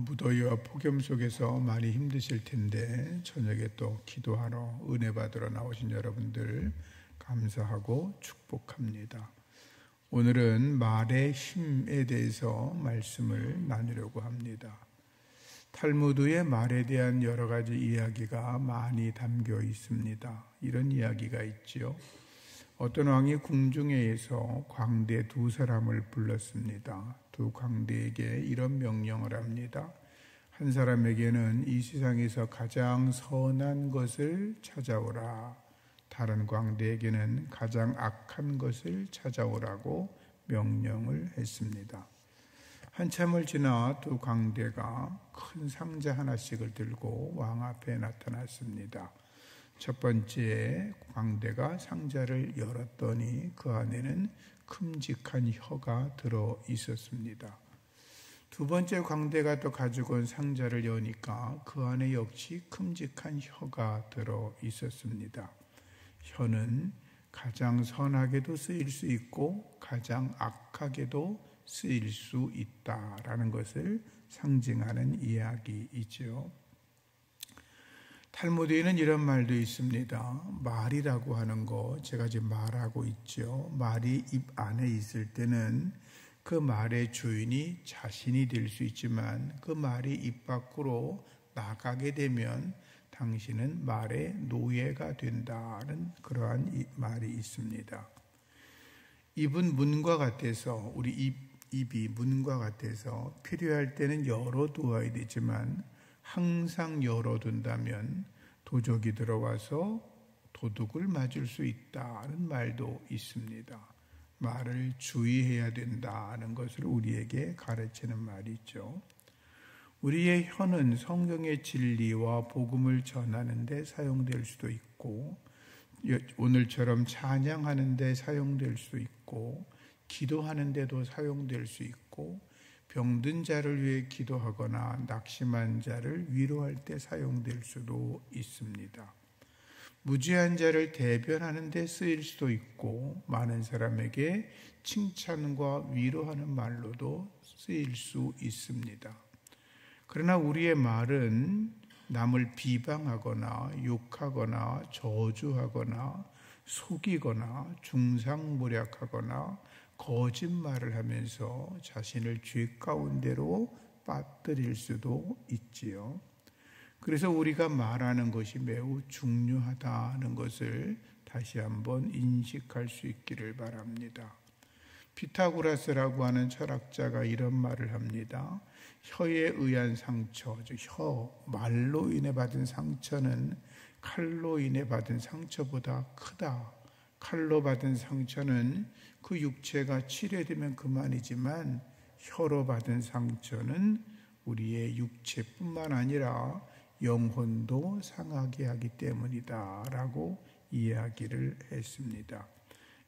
무더위와 폭염 속에서 많이 힘드실 텐데 저녁에 또 기도하러 은혜 받으러 나오신 여러분들 감사하고 축복합니다. 오늘은 말의 힘에 대해서 말씀을 나누려고 합니다. 탈무드의 말에 대한 여러 가지 이야기가 많이 담겨 있습니다. 이런 이야기가 있지요. 어떤 왕이 궁중에서 광대 두 사람을 불렀습니다. 두 광대에게 이런 명령을 합니다. 한 사람에게는 이 세상에서 가장 선한 것을 찾아오라. 다른 광대에게는 가장 악한 것을 찾아오라고 명령을 했습니다. 한참을 지나 두 광대가 큰 상자 하나씩을 들고 왕 앞에 나타났습니다. 첫 번째 광대가 상자를 열었더니 그 안에는 큼직한 혀가 들어 있었습니다. 두 번째 광대가 또 가지고 온 상자를 여니까 그 안에 역시 큼직한 혀가 들어 있었습니다. 혀는 가장 선하게도 쓰일 수 있고 가장 악하게도 쓰일 수 있다라는 것을 상징하는 이야기이죠. 탈무드에는 이런 말도 있습니다. 말이라고 하는 거, 제가 지금 말하고 있죠. 말이 입 안에 있을 때는 그 말의 주인이 자신이 될 수 있지만 그 말이 입 밖으로 나가게 되면 당신은 말의 노예가 된다는 그러한 말이 있습니다. 입은 문과 같아서 우리 입이 문과 같아서 필요할 때는 열어두어야 되지만 항상 열어둔다면 도적이 들어와서 도둑을 맞을 수 있다는 말도 있습니다. 말을 주의해야 된다는 것을 우리에게 가르치는 말이죠. 우리의 혀는 성경의 진리와 복음을 전하는 데 사용될 수도 있고 오늘처럼 찬양하는 데 사용될 수 있고 기도하는 데도 사용될 수 있고 병든 자를 위해 기도하거나 낙심한 자를 위로할 때 사용될 수도 있습니다. 무죄한 자를 대변하는 데 쓰일 수도 있고 많은 사람에게 칭찬과 위로하는 말로도 쓰일 수 있습니다. 그러나 우리의 말은 남을 비방하거나 욕하거나 저주하거나 속이거나 중상모략하거나 거짓말을 하면서 자신을 죄 가운데로 빠뜨릴 수도 있지요. 그래서 우리가 말하는 것이 매우 중요하다는 것을 다시 한번 인식할 수 있기를 바랍니다. 피타고라스라고 하는 철학자가 이런 말을 합니다. 혀에 의한 상처, 즉 말로 인해 받은 상처는 칼로 인해 받은 상처보다 크다. 칼로 받은 상처는 그 육체가 치료되면 그만이지만 혀로 받은 상처는 우리의 육체뿐만 아니라 영혼도 상하게 하기 때문이다 라고 이야기를 했습니다.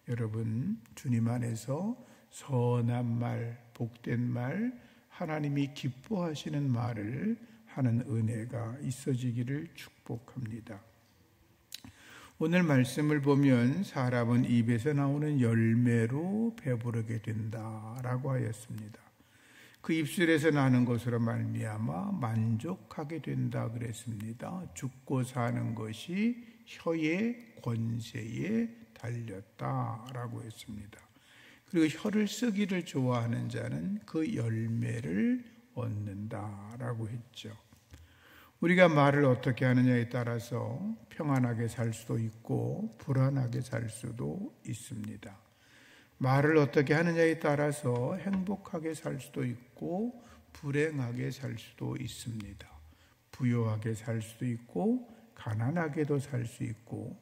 여러분, 주님 안에서 선한 말, 복된 말, 하나님이 기뻐하시는 말을 하는 은혜가 있어지기를 축복합니다. 오늘 말씀을 보면 사람은 입에서 나오는 열매로 배부르게 된다라고 하였습니다. 그 입술에서 나는 것으로 말미암아 만족하게 된다 그랬습니다. 죽고 사는 것이 혀의 권세에 달렸다라고 했습니다. 그리고 혀를 쓰기를 좋아하는 자는 그 열매를 얻는다라고 했죠. 우리가 말을 어떻게 하느냐에 따라서 평안하게 살 수도 있고 불안하게 살 수도 있습니다. 말을 어떻게 하느냐에 따라서 행복하게 살 수도 있고 불행하게 살 수도 있습니다. 부유하게 살 수도 있고 가난하게도 살 수 있고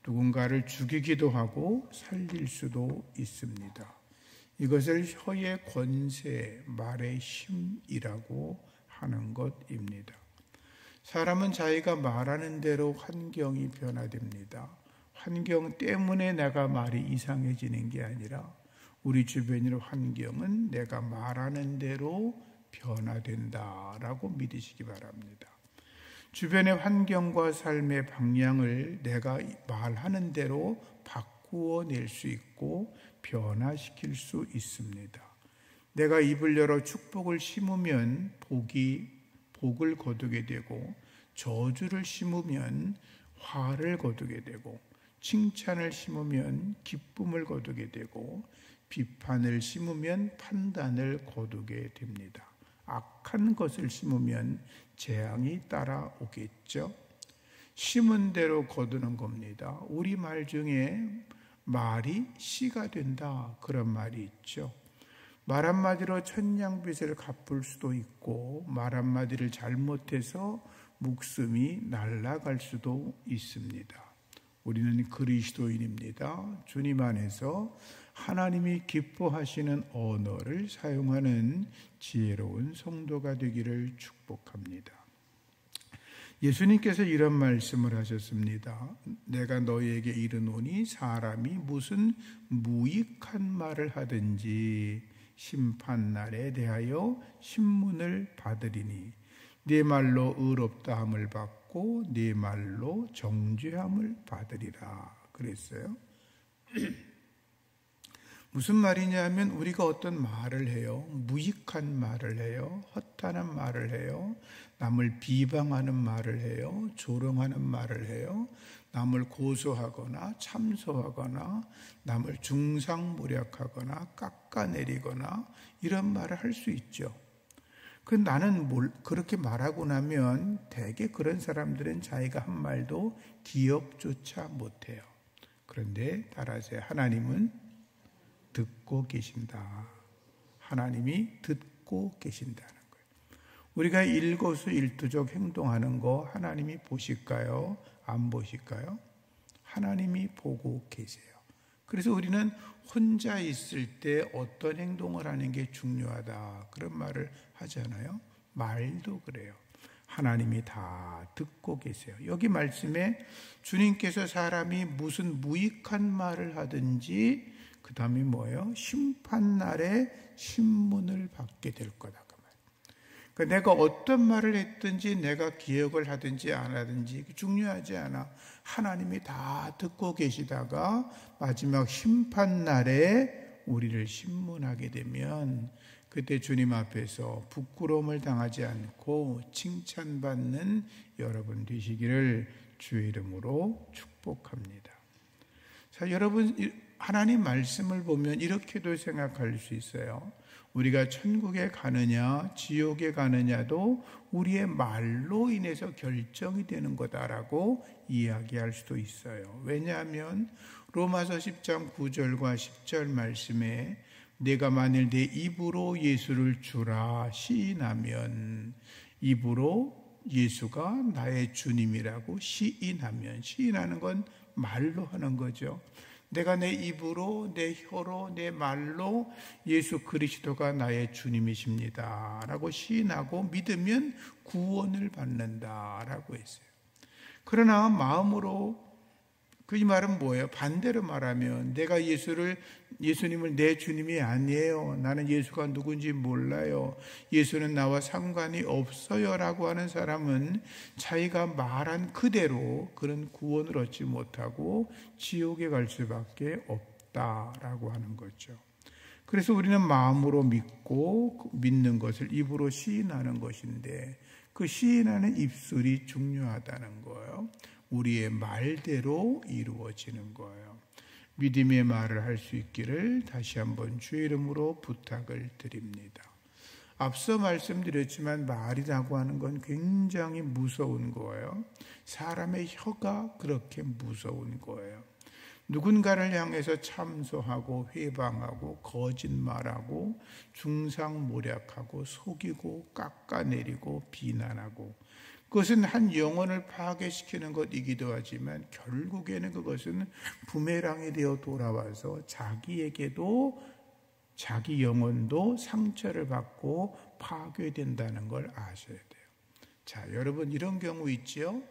누군가를 죽이기도 하고 살릴 수도 있습니다. 이것을 혀의 권세, 말의 힘이라고 하는 것입니다. 사람은 자기가 말하는 대로 환경이 변화됩니다. 환경 때문에 내가 말이 이상해지는 게 아니라 우리 주변의 환경은 내가 말하는 대로 변화된다라고 믿으시기 바랍니다. 주변의 환경과 삶의 방향을 내가 말하는 대로 바꾸어 낼 수 있고 변화시킬 수 있습니다. 내가 입을 열어 축복을 심으면 복을 거두게 되고, 저주를 심으면 화를 거두게 되고, 칭찬을 심으면 기쁨을 거두게 되고, 비판을 심으면 판단을 거두게 됩니다. 악한 것을 심으면 재앙이 따라오겠죠. 심은 대로 거두는 겁니다. 우리 말 중에 말이 씨가 된다, 그런 말이 있죠. 말 한마디로 천냥빚을 갚을 수도 있고, 말 한마디를 잘못해서 목숨이 날아갈 수도 있습니다. 우리는 그리스도인입니다. 주님 안에서 하나님이 기뻐하시는 언어를 사용하는 지혜로운 성도가 되기를 축복합니다. 예수님께서 이런 말씀을 하셨습니다. 내가 너희에게 이르노니 사람이 무슨 무익한 말을 하든지 심판날에 대하여 신문을 받으리니 네 말로 의롭다함을 받고 네 말로 정죄함을 받으리라 그랬어요. 무슨 말이냐면 우리가 어떤 말을 해요. 무익한 말을 해요. 허탄한 말을 해요. 남을 비방하는 말을 해요. 조롱하는 말을 해요. 남을 고소하거나 참소하거나 남을 중상모략하거나 깎아내리거나 이런 말을 할 수 있죠. 나는 그렇게 말하고 나면 대개 그런 사람들은 자기가 한 말도 기억조차 못해요. 그런데 따라서 하나님은 듣고 계신다. 하나님이 듣고 계신다는 거예요. 우리가 일거수일투족 행동하는 거 하나님이 보실까요? 안 보실까요? 하나님이 보고 계세요. 그래서 우리는 혼자 있을 때 어떤 행동을 하는 게 중요하다, 그런 말을 하잖아요. 말도 그래요. 하나님이 다 듣고 계세요. 여기 말씀에 주님께서 사람이 무슨 무익한 말을 하든지 그 다음이 뭐예요? 심판날에 신문을 받게 될 거다. 그러니까 내가 어떤 말을 했든지 내가 기억을 하든지 안 하든지 중요하지 않아. 하나님이 다 듣고 계시다가 마지막 심판날에 우리를 신문하게 되면 그때 주님 앞에서 부끄러움을 당하지 않고 칭찬받는 여러분 되시기를 주의 이름으로 축복합니다. 자, 여러분, 하나님 말씀을 보면 이렇게도 생각할 수 있어요. 우리가 천국에 가느냐 지옥에 가느냐도 우리의 말로 인해서 결정이 되는 거다라고 이야기할 수도 있어요. 왜냐하면 로마서 10장 9절과 10절 말씀에 내가 만일 내 입으로 예수를 주라 시인하면, 입으로 예수가 나의 주님이라고 시인하는 건 말로 하는 거죠. 내가 내 입으로, 내 혀로, 내 말로 예수 그리스도가 나의 주님이십니다 라고 시인하고 믿으면 구원을 받는다라고 했어요. 그러나 마음으로, 이 말은 뭐예요? 반대로 말하면 내가 예수님을 내 주님이 아니에요, 나는 예수가 누군지 몰라요, 예수는 나와 상관이 없어요 라고 하는 사람은 자기가 말한 그대로 그런 구원을 얻지 못하고 지옥에 갈 수밖에 없다라고 하는 거죠. 그래서 우리는 마음으로 믿고 믿는 것을 입으로 시인하는 것인데 그 시인하는 입술이 중요하다는 거예요. 우리의 말대로 이루어지는 거예요. 믿음의 말을 할 수 있기를 다시 한번 주의 이름으로 부탁을 드립니다. 앞서 말씀드렸지만 말이라고 하는 건 굉장히 무서운 거예요. 사람의 혀가 그렇게 무서운 거예요. 누군가를 향해서 참소하고 회방하고 거짓말하고 중상모략하고 속이고 깎아내리고 비난하고, 그것은 한 영혼을 파괴시키는 것이기도 하지만 결국에는 그것은 부메랑이 되어 돌아와서 자기에게도, 자기 영혼도 상처를 받고 파괴된다는 걸 아셔야 돼요. 자, 여러분 이런 경우 있죠?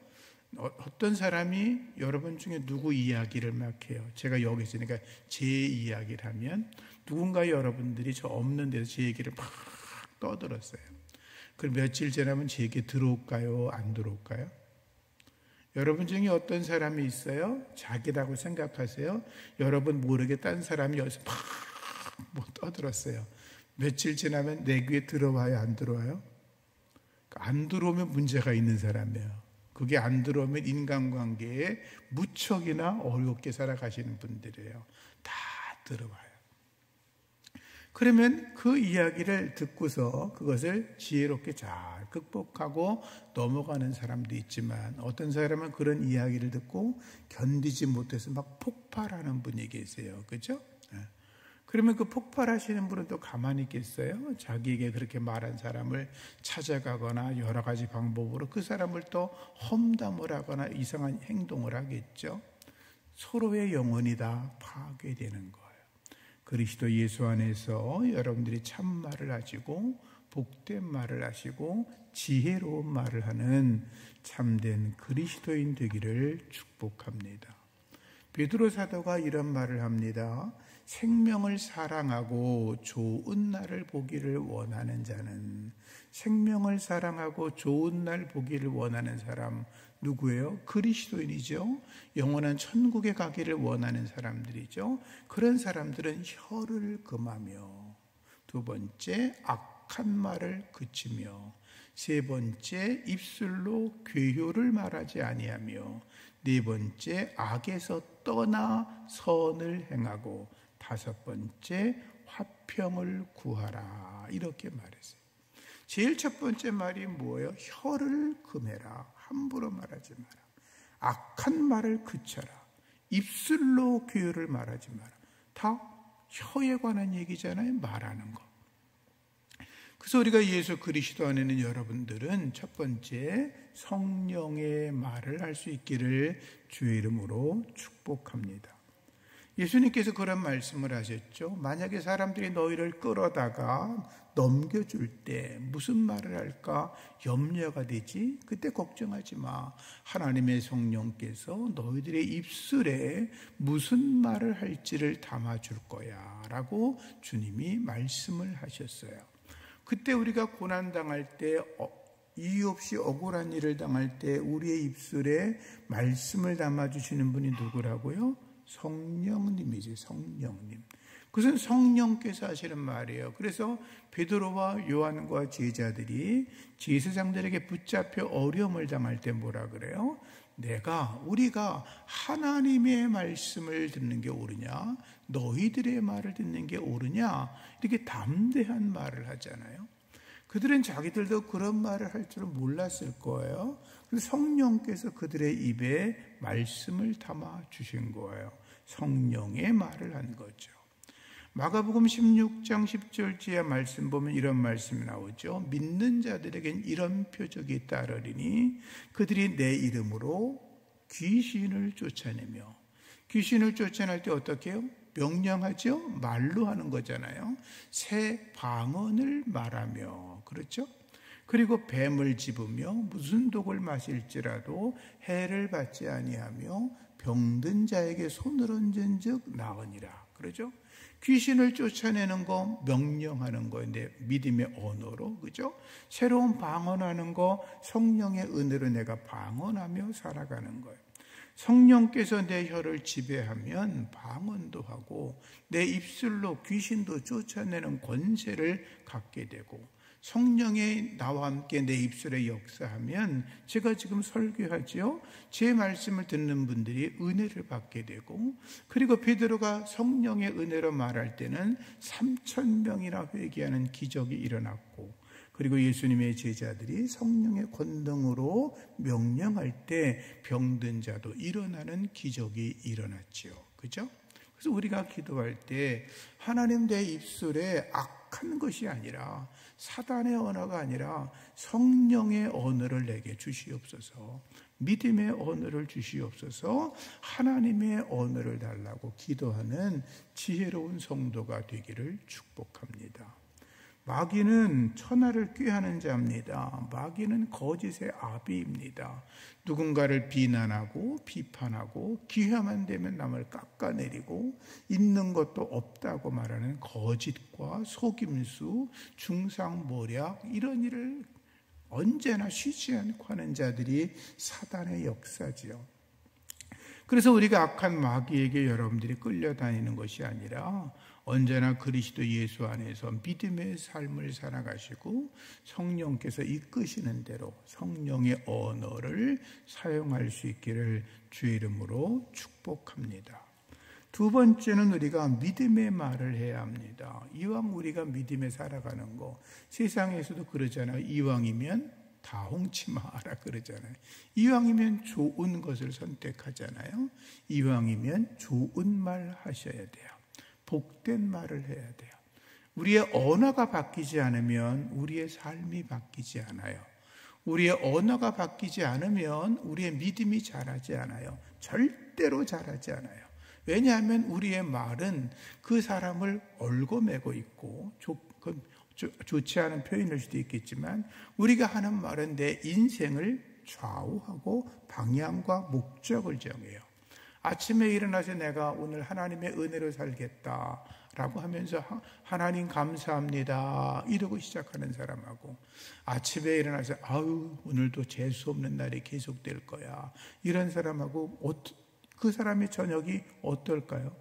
어떤 사람이 여러분 중에 누구 이야기를 막 해요. 제가 여기 있으니까 제 이야기를 하면 누군가 여러분들이 저 없는 데서 제 얘기를 막 떠들었어요. 그럼 며칠 지나면 제게 들어올까요? 안 들어올까요? 여러분 중에 어떤 사람이 있어요? 자기라고 생각하세요. 여러분 모르게 딴 사람이 여기서 막 뭐 떠들었어요. 며칠 지나면 내 귀에 들어와요, 안 들어와요? 안 들어오면 문제가 있는 사람이에요. 그게 안 들어오면 인간관계에 무척이나 어렵게 살아가시는 분들이에요. 다 들어와요. 그러면 그 이야기를 듣고서 그것을 지혜롭게 잘 극복하고 넘어가는 사람도 있지만, 어떤 사람은 그런 이야기를 듣고 견디지 못해서 막 폭발하는 분이 계세요. 그렇죠? 그러면 그 폭발하시는 분은 또 가만히 있겠어요? 자기에게 그렇게 말한 사람을 찾아가거나 여러 가지 방법으로 그 사람을 또 험담을 하거나 이상한 행동을 하겠죠. 서로의 영혼이 다 파괴되는 거예요. 그리스도 예수 안에서 여러분들이 참말을 하시고 복된 말을 하시고 지혜로운 말을 하는 참된 그리스도인 되기를 축복합니다. 베드로 사도가 이런 말을 합니다. 생명을 사랑하고 좋은 날을 보기를 원하는 자는, 생명을 사랑하고 좋은 날 보기를 원하는 사람 누구예요? 그리스도인이죠. 영원한 천국에 가기를 원하는 사람들이죠. 그런 사람들은 혀를 금하며, 두 번째 악한 말을 그치며, 세 번째 입술로 괴효를 말하지 아니하며, 네 번째 악에서 떠나 선을 행하고, 다섯 번째 화평을 구하라. 이렇게 말했어요. 제일 첫 번째 말이 뭐예요? 혀를 금해라. 함부로 말하지 마라. 악한 말을 그쳐라. 입술로 괴유를 말하지 마라. 다 혀에 관한 얘기잖아요. 말하는 거. 그래서 우리가 예수 그리스도 안에는 여러분들은 첫 번째 성령의 말을 할 수 있기를 주의 이름으로 축복합니다. 예수님께서 그런 말씀을 하셨죠. 만약에 사람들이 너희를 끌어다가 넘겨줄 때 무슨 말을 할까 염려가 되지? 그때 걱정하지 마. 하나님의 성령께서 너희들의 입술에 무슨 말을 할지를 담아줄 거야 라고 주님이 말씀을 하셨어요. 그때 우리가 고난당할 때, 이유 없이 억울한 일을 당할 때 우리의 입술에 말씀을 담아주시는 분이 누구라고요? 성령님이지, 성령님. 그것은 성령께서 하시는 말이에요. 그래서 베드로와 요한과 제자들이 제사장들에게 붙잡혀 어려움을 당할 때 뭐라 그래요? 우리가 하나님의 말씀을 듣는 게 옳으냐, 너희들의 말을 듣는 게 옳으냐, 이렇게 담대한 말을 하잖아요. 그들은 자기들도 그런 말을 할 줄은 몰랐을 거예요. 그래서 성령께서 그들의 입에 말씀을 담아 주신 거예요. 성령의 말을 한 거죠. 마가복음 16장 10절지의 말씀 보면 이런 말씀이 나오죠. 믿는 자들에겐 이런 표적이 따르리니 그들이 내 이름으로 귀신을 쫓아내며, 귀신을 쫓아낼 때 어떻게 해요? 명령하죠? 말로 하는 거잖아요. 새 방언을 말하며, 그렇죠? 그리고 뱀을 집으며 무슨 독을 마실지라도 해를 받지 아니하며 병든 자에게 손을 얹은 즉 나으니라. 그렇죠? 귀신을 쫓아내는 거 명령하는 거인데 믿음의 언어로, 그죠? 새로운 방언하는 거 성령의 은혜로 내가 방언하며 살아가는 거예요. 성령께서 내 혀를 지배하면 방언도 하고 내 입술로 귀신도 쫓아내는 권세를 갖게 되고, 성령이 나와 함께 내 입술에 역사하면 제가 지금 설교하죠. 제 말씀을 듣는 분들이 은혜를 받게 되고, 그리고 베드로가 성령의 은혜로 말할 때는 3,000명이나 회개하는 기적이 일어났고, 그리고 예수님의 제자들이 성령의 권능으로 명령할 때 병든 자도 일어나는 기적이 일어났죠. 그죠? 그래서 우리가 기도할 때 하나님 내 입술에 악한 것이 아니라, 사단의 언어가 아니라 성령의 언어를 내게 주시옵소서, 믿음의 언어를 주시옵소서, 하나님의 언어를 달라고 기도하는 지혜로운 성도가 되기를 축복합니다. 마귀는 천하를 꾀하는 자입니다. 마귀는 거짓의 아비입니다. 누군가를 비난하고 비판하고 기회만 되면 남을 깎아내리고 있는 것도 없다고 말하는 거짓과 속임수, 중상모략, 이런 일을 언제나 쉬지 않고 하는 자들이 사단의 역사지요. 그래서 우리가 악한 마귀에게 여러분들이 끌려다니는 것이 아니라 언제나 그리스도 예수 안에서 믿음의 삶을 살아가시고 성령께서 이끄시는 대로 성령의 언어를 사용할 수 있기를 주의 이름으로 축복합니다. 두 번째는 우리가 믿음의 말을 해야 합니다. 이왕 우리가 믿음에 살아가는 거, 세상에서도 그러잖아요. 이왕이면 다 홍치 마라 그러잖아요. 이왕이면 좋은 것을 선택하잖아요. 이왕이면 좋은 말 하셔야 돼요. 복된 말을 해야 돼요. 우리의 언어가 바뀌지 않으면 우리의 삶이 바뀌지 않아요. 우리의 언어가 바뀌지 않으면 우리의 믿음이 자라지 않아요. 절대로 자라지 않아요. 왜냐하면 우리의 말은 그 사람을 얽어매고 있고, 좋지 않은 표현일 수도 있겠지만 우리가 하는 말은 내 인생을 좌우하고 방향과 목적을 정해요. 아침에 일어나서 내가 오늘 하나님의 은혜로 살겠다라고 하면서 하나님 감사합니다 이러고 시작하는 사람하고, 아침에 일어나서 아유 오늘도 재수 없는 날이 계속될 거야 이런 사람하고 그 사람의 저녁이 어떨까요?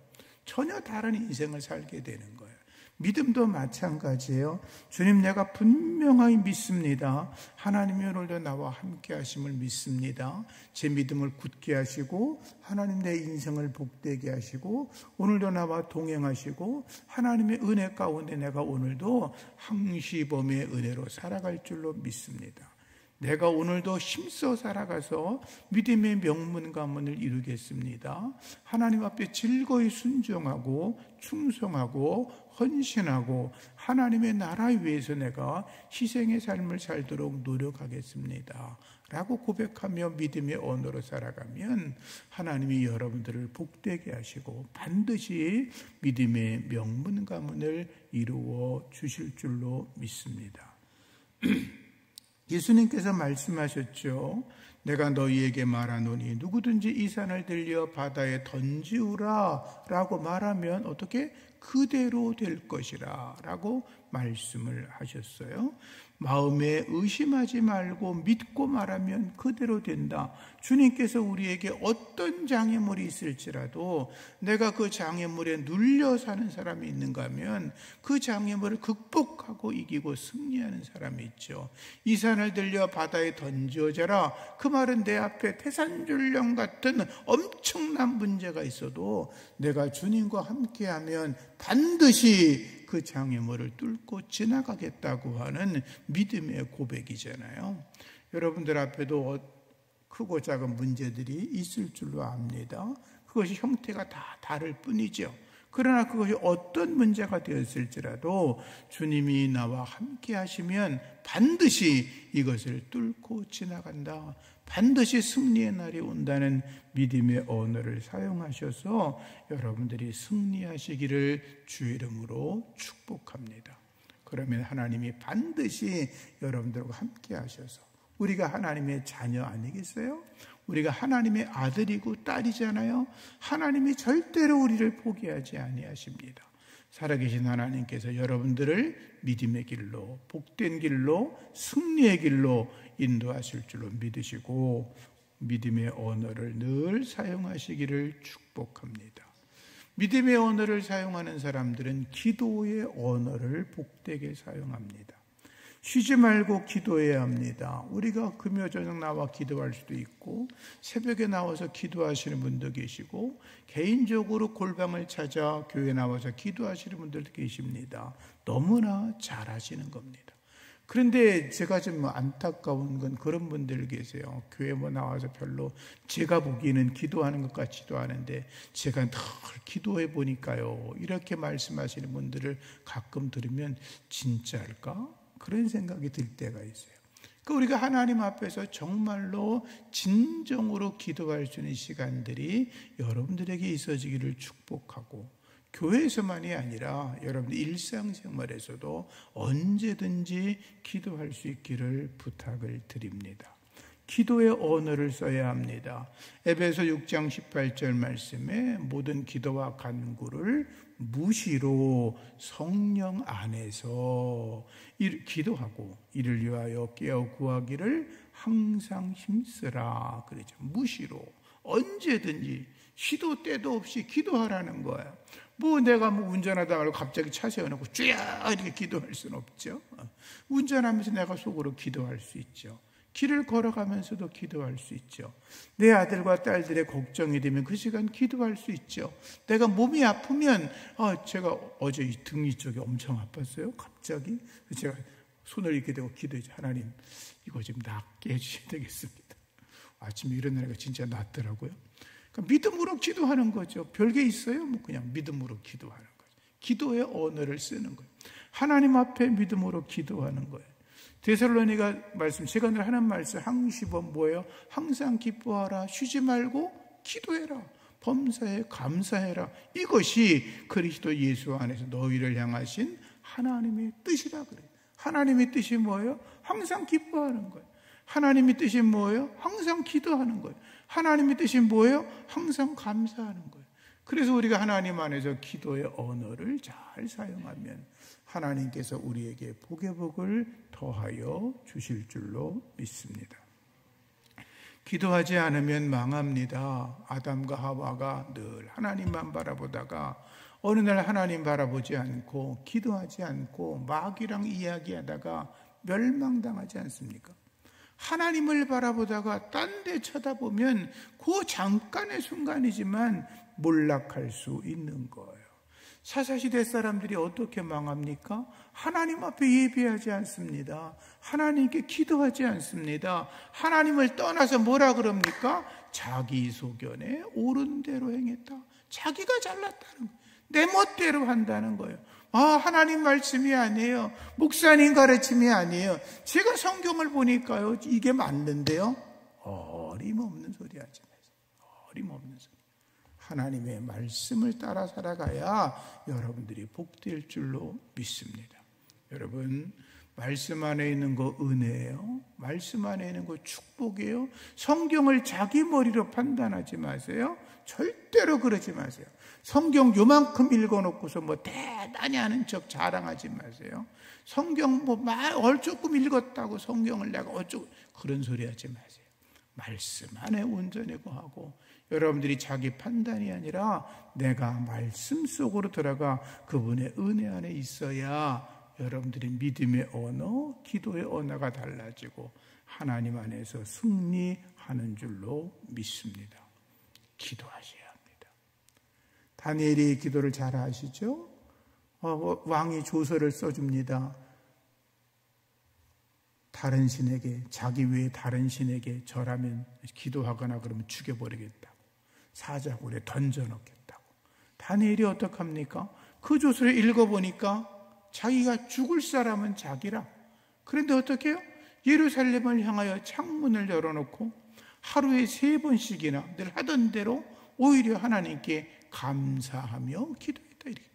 전혀 다른 인생을 살게 되는 거예요. 믿음도 마찬가지예요. 주님, 내가 분명하게 믿습니다. 하나님이 오늘도 나와 함께 하심을 믿습니다. 제 믿음을 굳게 하시고 하나님 내 인생을 복되게 하시고 오늘도 나와 동행하시고 하나님의 은혜 가운데 내가 오늘도 항시범의 은혜로 살아갈 줄로 믿습니다. 내가 오늘도 힘써 살아가서 믿음의 명문 가문을 이루겠습니다. 하나님 앞에 즐거이 순종하고 충성하고 헌신하고 하나님의 나라 위해서 내가 희생의 삶을 살도록 노력하겠습니다 라고 고백하며 믿음의 언어로 살아가면 하나님이 여러분들을 복되게 하시고 반드시 믿음의 명문 가문을 이루어 주실 줄로 믿습니다. 예수님께서 말씀하셨죠. 내가 너희에게 말하노니 누구든지 이 산을 들려 바다에 던지우라 라고 말하면 어떻게? 그대로 될 것이라 라고 말씀을 하셨어요. 마음에 의심하지 말고 믿고 말하면 그대로 된다. 주님께서 우리에게 어떤 장애물이 있을지라도 내가 그 장애물에 눌려 사는 사람이 있는가 하면 그 장애물을 극복하고 이기고 승리하는 사람이 있죠. 이 산을 들려 바다에 던져져라. 그 말은 내 앞에 태산줄령 같은 엄청난 문제가 있어도 내가 주님과 함께하면 반드시 그 장애물을 뚫고 지나가겠다고 하는 믿음의 고백이잖아요. 여러분들 앞에도 크고 작은 문제들이 있을 줄로 압니다. 그것이 형태가 다 다를 뿐이죠. 그러나 그것이 어떤 문제가 되었을지라도 주님이 나와 함께 하시면 반드시 이것을 뚫고 지나간다. 반드시 승리의 날이 온다는 믿음의 언어를 사용하셔서 여러분들이 승리하시기를 주의 이름으로 축복합니다. 그러면 하나님이 반드시 여러분들과 함께 하셔서 우리가 하나님의 자녀 아니겠어요? 우리가 하나님의 아들이고 딸이잖아요. 하나님이 절대로 우리를 포기하지 아니하십니다. 살아계신 하나님께서 여러분들을 믿음의 길로, 복된 길로, 승리의 길로 인도하실 줄로 믿으시고 믿음의 언어를 늘 사용하시기를 축복합니다. 믿음의 언어를 사용하는 사람들은 기도의 언어를 복되게 사용합니다. 쉬지 말고 기도해야 합니다. 우리가 금요 저녁 나와 기도할 수도 있고 새벽에 나와서 기도하시는 분도 계시고 개인적으로 골방을 찾아 교회에 나와서 기도하시는 분들도 계십니다. 너무나 잘하시는 겁니다. 그런데 제가 좀 안타까운 건 그런 분들 계세요. 교회 나와서 별로 제가 보기에는 기도하는 것 같지도 않은데 제가 늘 기도해 보니까요 이렇게 말씀하시는 분들을 가끔 들으면 진짜일까? 그런 생각이 들 때가 있어요. 그러니까 우리가 하나님 앞에서 정말로 진정으로 기도할 수 있는 시간들이 여러분들에게 있어지기를 축복하고 교회에서만이 아니라 여러분들 일상생활에서도 언제든지 기도할 수 있기를 부탁을 드립니다. 기도의 언어를 써야 합니다. 에베소 6장 18절 말씀에 모든 기도와 간구를 무시로 성령 안에서 기도하고 이를 위하여 깨어 구하기를 항상 힘쓰라 그러죠. 무시로 언제든지 시도 때도 없이 기도하라는 거예요. 뭐 내가 뭐 운전하다 말고 갑자기 차 세워놓고 쭈야 이렇게 기도할 수는 없죠. 운전하면서 내가 속으로 기도할 수 있죠. 길을 걸어가면서도 기도할 수 있죠. 내 아들과 딸들의 걱정이 되면 그 시간 기도할 수 있죠. 내가 몸이 아프면 제가 어제 이 등 이쪽이 엄청 아팠어요. 갑자기 제가 손을 이렇게 대고 기도했죠. 하나님 이거 좀 낫게 해주셔야 되겠습니다. 아침에 일어나니까 진짜 낫더라고요. 그러니까 믿음으로 기도하는 거죠. 별게 있어요? 뭐 그냥 믿음으로 기도하는 거죠. 기도의 언어를 쓰는 거예요. 하나님 앞에 믿음으로 기도하는 거예요. 데살로니가 말씀, 제가 늘 하는 말씀 항시 뭐예요? 항상 기뻐하라, 쉬지 말고 기도해라, 범사에 감사해라. 이것이 그리스도 예수 안에서 너희를 향하신 하나님의 뜻이라 그래요. 하나님의 뜻이 뭐예요? 항상 기뻐하는 거예요. 하나님의 뜻이 뭐예요? 항상 기도하는 거예요. 하나님의 뜻이 뭐예요? 항상 감사하는 거예요. 그래서 우리가 하나님 안에서 기도의 언어를 잘 사용하면 하나님께서 우리에게 복의 복을 더하여 주실 줄로 믿습니다. 기도하지 않으면 망합니다. 아담과 하와가 늘 하나님만 바라보다가 어느 날 하나님 바라보지 않고 기도하지 않고 마귀랑 이야기하다가 멸망당하지 않습니까? 하나님을 바라보다가 딴 데 쳐다보면 그 잠깐의 순간이지만 몰락할 수 있는 거예요. 사사시대 사람들이 어떻게 망합니까? 하나님 앞에 예배하지 않습니다. 하나님께 기도하지 않습니다. 하나님을 떠나서 뭐라 그럽니까? 자기 소견에 옳은 대로 행했다. 자기가 잘났다는 거예요. 내 멋대로 한다는 거예요. 하나님 말씀이 아니에요. 목사님 가르침이 아니에요. 제가 성경을 보니까요, 이게 맞는데요. 어림없는 소리 하지 마세요. 어림없는 소리. 하나님의 말씀을 따라 살아가야 여러분들이 복될 줄로 믿습니다. 여러분, 말씀 안에 있는 거 은혜예요. 말씀 안에 있는 거 축복이에요. 성경을 자기 머리로 판단하지 마세요. 절대로 그러지 마세요. 성경 요만큼 읽어놓고서 뭐 대단히 아는 척 자랑하지 마세요. 성경 조금 읽었다고 성경을 내가 어쩌고 그런 소리 하지 마세요. 말씀 안에 온전히 거하고 여러분들이 자기 판단이 아니라 내가 말씀 속으로 들어가 그분의 은혜 안에 있어야 여러분들이 믿음의 언어, 기도의 언어가 달라지고 하나님 안에서 승리하는 줄로 믿습니다. 기도하셔야 합니다. 다니엘이 기도를 잘 하시죠? 왕이 조서를 써줍니다. 다른 신에게, 자기 외에 다른 신에게 절하면 기도하거나 그러면 죽여버리겠다고, 사자굴에 던져넣겠다고. 다니엘이 어떡합니까? 그 조서를 읽어보니까 자기가 죽을 사람은 자기라. 그런데 어떻게 해요? 예루살렘을 향하여 창문을 열어놓고 하루에 3번씩이나 늘 하던 대로 오히려 하나님께 감사하며 기도했다. 이렇게.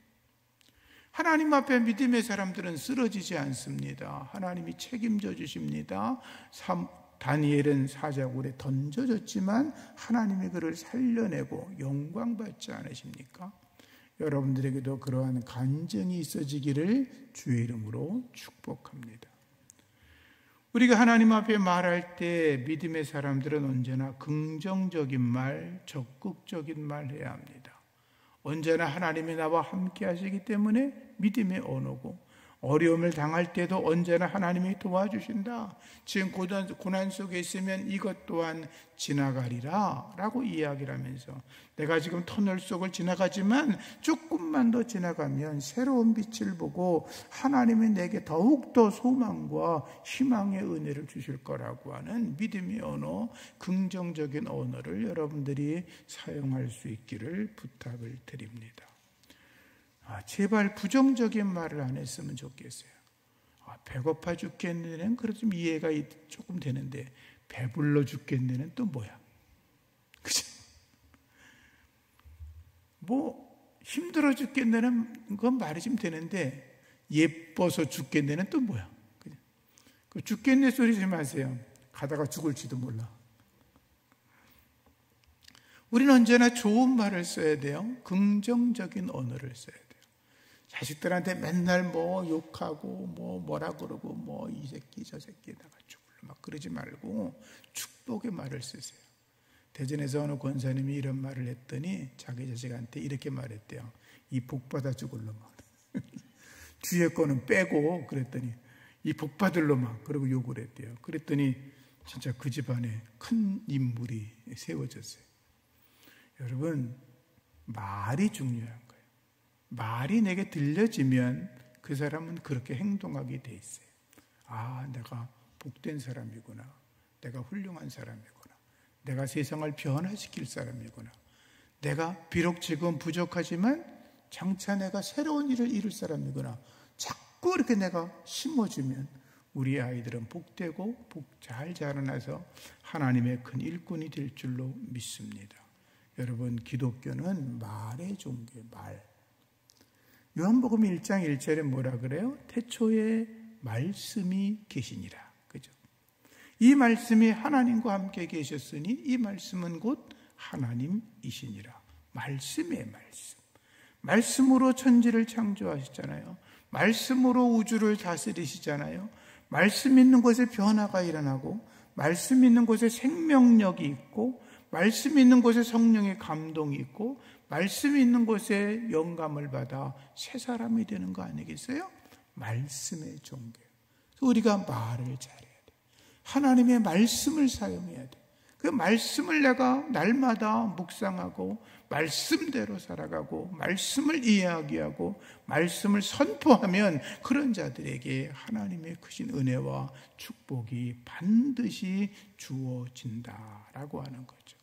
하나님 앞에 믿음의 사람들은 쓰러지지 않습니다. 하나님이 책임져 주십니다. 다니엘은 사자굴에 던져졌지만 하나님이 그를 살려내고 영광받지 않으십니까? 여러분들에게도 그러한 간증이 있어지기를 주의 이름으로 축복합니다. 우리가 하나님 앞에 말할 때 믿음의 사람들은 언제나 긍정적인 말, 적극적인 말 해야 합니다. 언제나 하나님이 나와 함께 하시기 때문에 믿음의 언어고, 어려움을 당할 때도 언제나 하나님이 도와주신다. 지금 고난 속에 있으면 이것 또한 지나가리라 라고 이야기를 하면서, 내가 지금 터널 속을 지나가지만 조금만 더 지나가면 새로운 빛을 보고 하나님이 내게 더욱더 소망과 희망의 은혜를 주실 거라고 하는 믿음의 언어, 긍정적인 언어를 여러분들이 사용할 수 있기를 부탁을 드립니다. 제발 부정적인 말을 안 했으면 좋겠어요. 배고파 죽겠네는 그래도 좀 이해가 조금 되는데, 배불러 죽겠네는 또 뭐야? 그죠? 뭐 힘들어 죽겠네는 그건 말이 좀 되는데, 예뻐서 죽겠네는 또 뭐야? 그죠? 그 죽겠네 소리 좀 하세요. 가다가 죽을지도 몰라. 우리는 언제나 좋은 말을 써야 돼요. 긍정적인 언어를 써야 돼요. 자식들한테 맨날 뭐 욕하고 뭐라 그러고 이 새끼 저 새끼에다가 죽을래 막 그러지 말고 축복의 말을 쓰세요. 대전에서 어느 권사님이 이런 말을 했더니 자기 자식한테 이렇게 말했대요. 이 복받아 죽을 놈아. 뒤에 거는 빼고 그랬더니 이 복받을 놈아. 그러고 욕을 했대요. 그랬더니 진짜 그 집안에 큰 인물이 세워졌어요. 여러분, 말이 중요한 거예요. 말이 내게 들려지면 그 사람은 그렇게 행동하게 돼 있어요. 아, 내가 복된 사람이구나. 내가 훌륭한 사람이구나. 내가 세상을 변화시킬 사람이구나. 내가 비록 지금 부족하지만 장차 내가 새로운 일을 이룰 사람이구나. 자꾸 이렇게 내가 심어주면 우리 아이들은 복되고 잘 자라나서 하나님의 큰 일꾼이 될 줄로 믿습니다. 여러분, 기독교는 말의 종교예요. 말. 요한복음 1장 1절에 뭐라 그래요? 태초에 말씀이 계시니라. 그죠? 이 말씀이 하나님과 함께 계셨으니 이 말씀은 곧 하나님이시니라. 말씀의 말씀. 말씀으로 천지를 창조하셨잖아요. 말씀으로 우주를 다스리시잖아요. 말씀 있는 곳에 변화가 일어나고 말씀 있는 곳에 생명력이 있고 말씀 있는 곳에 성령의 감동이 있고 말씀 있는 곳에 영감을 받아 새 사람이 되는 거 아니겠어요? 말씀의 종교. 우리가 말을 잘해야 돼. 하나님의 말씀을 사용해야 돼. 그 말씀을 내가 날마다 묵상하고 말씀대로 살아가고 말씀을 이야기하고 말씀을 선포하면 그런 자들에게 하나님의 크신 은혜와 축복이 반드시 주어진다라고 하는 거죠.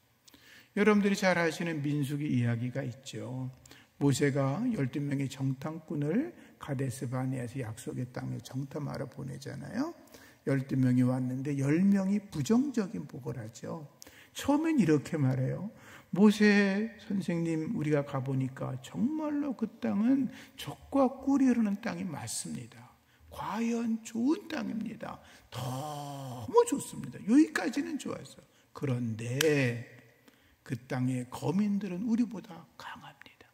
여러분들이 잘 아시는 민수기 이야기가 있죠. 모세가 12명의 정탐꾼을 가데스 바네아에서 약속의 땅에 정탐하러 보내잖아요. 12명이 왔는데 10명이 부정적인 보고를 하죠. 처음엔 이렇게 말해요. 모세 선생님, 우리가 가보니까 정말로 그 땅은 젖과 꿀이 흐르는 땅이 맞습니다. 과연 좋은 땅입니다. 너무 좋습니다. 여기까지는 좋았어요. 그런데 그 땅의 거민들은 우리보다 강합니다.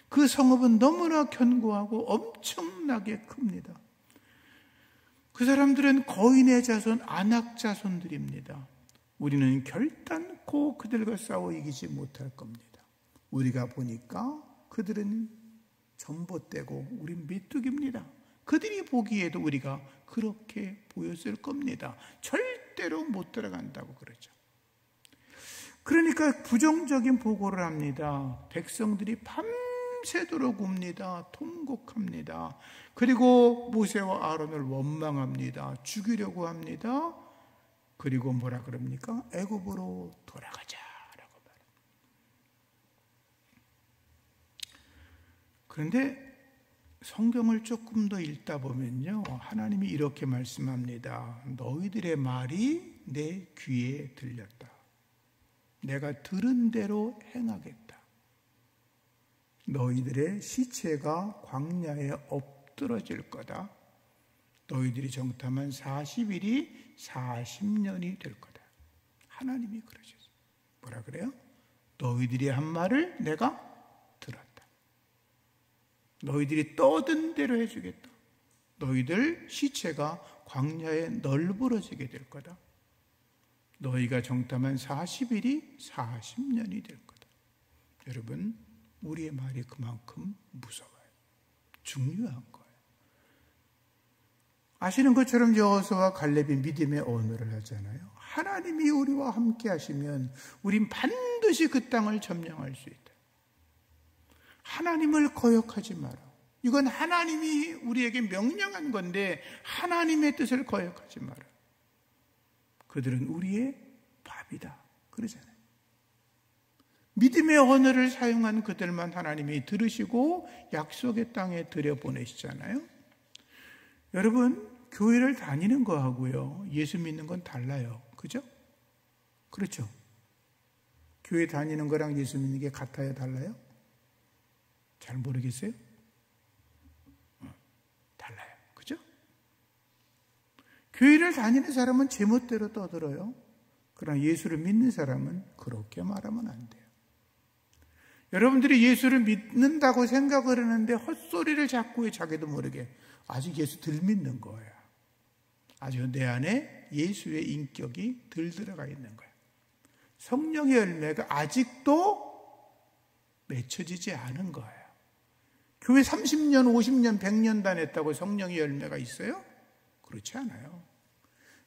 그 성읍은 너무나 견고하고 엄청나게 큽니다. 그 사람들은 거인의 자손, 아낙 자손들입니다. 우리는 결단코 그들과 싸워 이기지 못할 겁니다. 우리가 보니까 그들은 전봇대고 우린 메뚜기입니다. 그들이 보기에도 우리가 그렇게 보였을 겁니다. 절대로 못 들어간다고 그러죠. 그러니까 부정적인 보고를 합니다. 백성들이 밤새도록 웁니다. 통곡합니다. 그리고 모세와 아론을 원망합니다. 죽이려고 합니다. 그리고 뭐라 그럽니까? 애굽으로 돌아가자라고 말합니다. 그런데 성경을 조금 더 읽다 보면요, 하나님이 이렇게 말씀합니다. 너희들의 말이 내 귀에 들렸다. 내가 들은 대로 행하겠다. 너희들의 시체가 광야에 엎드러질 거다. 너희들이 정탐한 40일이 40년이 될 거다. 하나님이 그러셨어요. 뭐라 그래요? 너희들이 한 말을 내가 들었다. 너희들이 떠든 대로 해주겠다. 너희들 시체가 광야에 널브러지게 될 거다. 너희가 정탐한 40일이 40년이 될 거다. 여러분, 우리의 말이 그만큼 무서워요. 중요한 거예요. 아시는 것처럼 여호수아와 갈렙이 믿음의 언어를 하잖아요. 하나님이 우리와 함께 하시면 우린 반드시 그 땅을 점령할 수 있다. 하나님을 거역하지 마라. 이건 하나님이 우리에게 명령한 건데 하나님의 뜻을 거역하지 마라. 그들은 우리의 밥이다. 그러잖아요. 믿음의 언어를 사용한 그들만 하나님이 들으시고 약속의 땅에 들여보내시잖아요. 여러분, 교회를 다니는 거하고요, 예수 믿는 건 달라요. 그죠? 그렇죠? 교회 다니는 거랑 예수 믿는 게 같아요? 달라요? 잘 모르겠어요? 달라요. 그죠? 교회를 다니는 사람은 제멋대로 떠들어요. 그러나 예수를 믿는 사람은 그렇게 말하면 안 돼요. 여러분들이 예수를 믿는다고 생각을 하는데 헛소리를 자꾸 해. 자기도 모르게 아직 예수 덜 믿는 거예요. 아주 내 안에 예수의 인격이 덜 들어가 있는 거예요. 성령의 열매가 아직도 맺혀지지 않은 거예요. 교회 30년, 50년, 100년 다녔다고 성령의 열매가 있어요? 그렇지 않아요.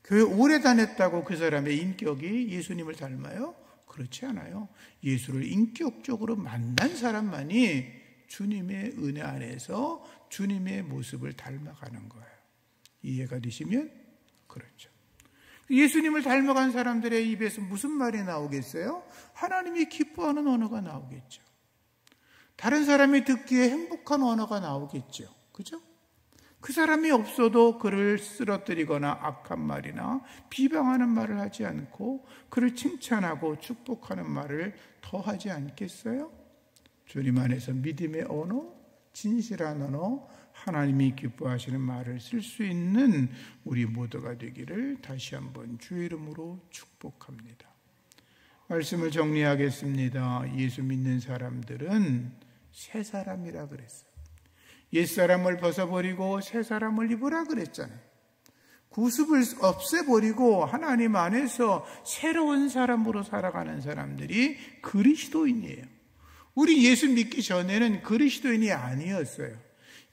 교회 오래 다녔다고 그 사람의 인격이 예수님을 닮아요? 그렇지 않아요. 예수를 인격적으로 만난 사람만이 주님의 은혜 안에서 주님의 모습을 닮아가는 거예요. 이해가 되시면 그렇죠. 예수님을 닮아간 사람들의 입에서 무슨 말이 나오겠어요? 하나님이 기뻐하는 언어가 나오겠죠. 다른 사람이 듣기에 행복한 언어가 나오겠죠. 그죠? 그 사람이 없어도 그를 쓰러뜨리거나 악한 말이나 비방하는 말을 하지 않고 그를 칭찬하고 축복하는 말을 더 하지 않겠어요? 주님 안에서 믿음의 언어, 진실한 언어, 하나님이 기뻐하시는 말을 쓸 수 있는 우리 모두가 되기를 다시 한번 주의 이름으로 축복합니다. 말씀을 정리하겠습니다. 예수 믿는 사람들은 새 사람이라 그랬어요. 옛사람을 벗어버리고 새 사람을 입으라 그랬잖아요. 구습을 없애버리고 하나님 안에서 새로운 사람으로 살아가는 사람들이 그리스도인이에요. 우리 예수 믿기 전에는 그리스도인이 아니었어요.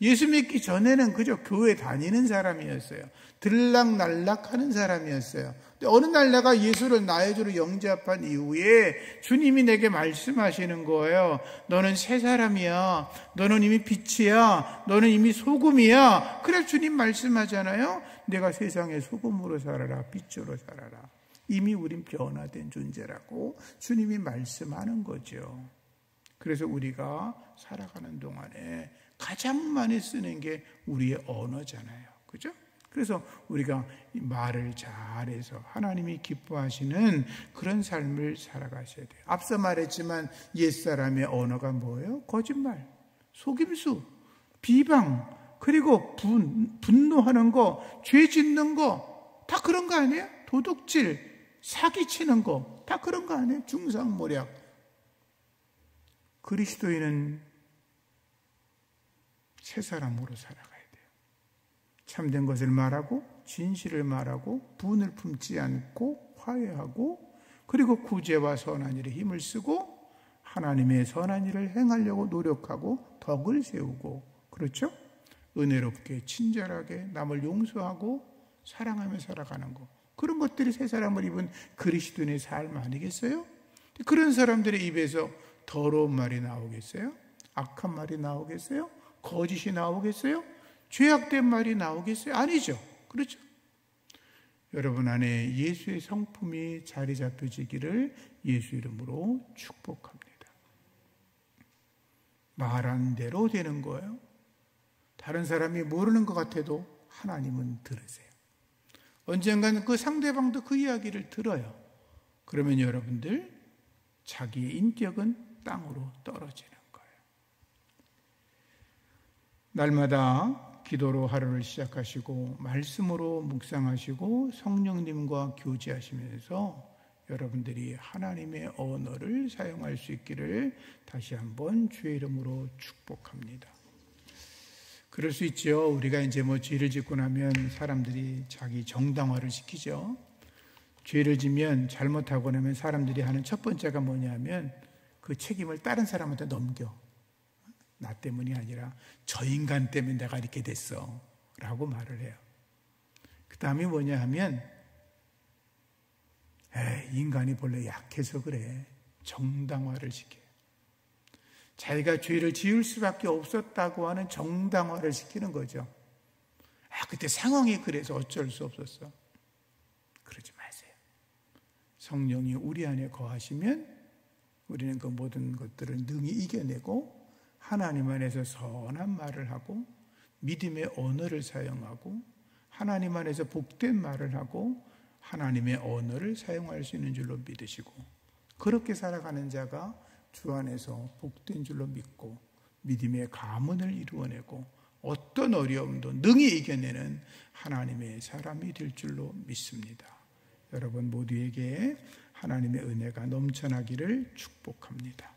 예수 믿기 전에는 그저 교회 다니는 사람이었어요. 들락날락하는 사람이었어요. 근데 어느 날 내가 예수를 나의 주로 영접한 이후에 주님이 내게 말씀하시는 거예요. 너는 새 사람이야. 너는 이미 빛이야. 너는 이미 소금이야. 그래 주님 말씀하잖아요. 내가 세상의 소금으로 살아라. 빛으로 살아라. 이미 우린 변화된 존재라고 주님이 말씀하는 거죠. 그래서 우리가 살아가는 동안에 가장 많이 쓰는 게 우리의 언어잖아요. 그죠? 그래서 우리가 말을 잘해서 하나님이 기뻐하시는 그런 삶을 살아가셔야 돼요. 앞서 말했지만 옛사람의 언어가 뭐예요? 거짓말, 속임수, 비방, 그리고 분노하는 거, 죄 짓는 거, 다 그런 거 아니에요? 도둑질, 사기치는 거, 다 그런 거 아니에요? 중상모략. 그리스도인은 새 사람으로 살아가야 돼요. 참된 것을 말하고 진실을 말하고 분을 품지 않고 화해하고 그리고 구제와 선한 일에 힘을 쓰고 하나님의 선한 일을 행하려고 노력하고 덕을 세우고 그렇죠? 은혜롭게 친절하게 남을 용서하고 사랑하며 살아가는 것. 그런 것들이 새 사람을 입은 그리스도인의 삶 아니겠어요? 그런 사람들의 입에서 더러운 말이 나오겠어요? 악한 말이 나오겠어요? 거짓이 나오겠어요? 죄악된 말이 나오겠어요? 아니죠. 그렇죠? 여러분 안에 예수의 성품이 자리 잡혀지기를 예수 이름으로 축복합니다. 말한 대로 되는 거예요. 다른 사람이 모르는 것 같아도 하나님은 들으세요. 언젠가는 그 상대방도 그 이야기를 들어요. 그러면 여러분들 자기의 인격은 땅으로 떨어지는 거예요. 날마다 기도로 하루를 시작하시고 말씀으로 묵상하시고 성령님과 교제하시면서 여러분들이 하나님의 언어를 사용할 수 있기를 다시 한번 주의 이름으로 축복합니다. 그럴 수 있죠. 우리가 이제 죄를 짓고 나면 사람들이 자기 정당화를 시키죠. 죄를 지면 잘못하고 나면 사람들이 하는 첫 번째가 뭐냐면 그 책임을 다른 사람한테 넘겨. 나 때문이 아니라 저 인간 때문에 내가 이렇게 됐어 라고 말을 해요. 그 다음이 뭐냐 하면 인간이 본래 약해서 그래. 정당화를 시켜요. 자기가 죄를 지을 수밖에 없었다고 하는 정당화를 시키는 거죠. 그때 상황이 그래서 어쩔 수 없었어. 그러지 마세요. 성령이 우리 안에 거하시면 우리는 그 모든 것들을 능히 이겨내고 하나님 안에서 선한 말을 하고 믿음의 언어를 사용하고 하나님 안에서 복된 말을 하고 하나님의 언어를 사용할 수 있는 줄로 믿으시고 그렇게 살아가는 자가 주 안에서 복된 줄로 믿고 믿음의 가문을 이루어내고 어떤 어려움도 능히 이겨내는 하나님의 사람이 될 줄로 믿습니다. 여러분 모두에게 하나님의 은혜가 넘쳐나기를 축복합니다.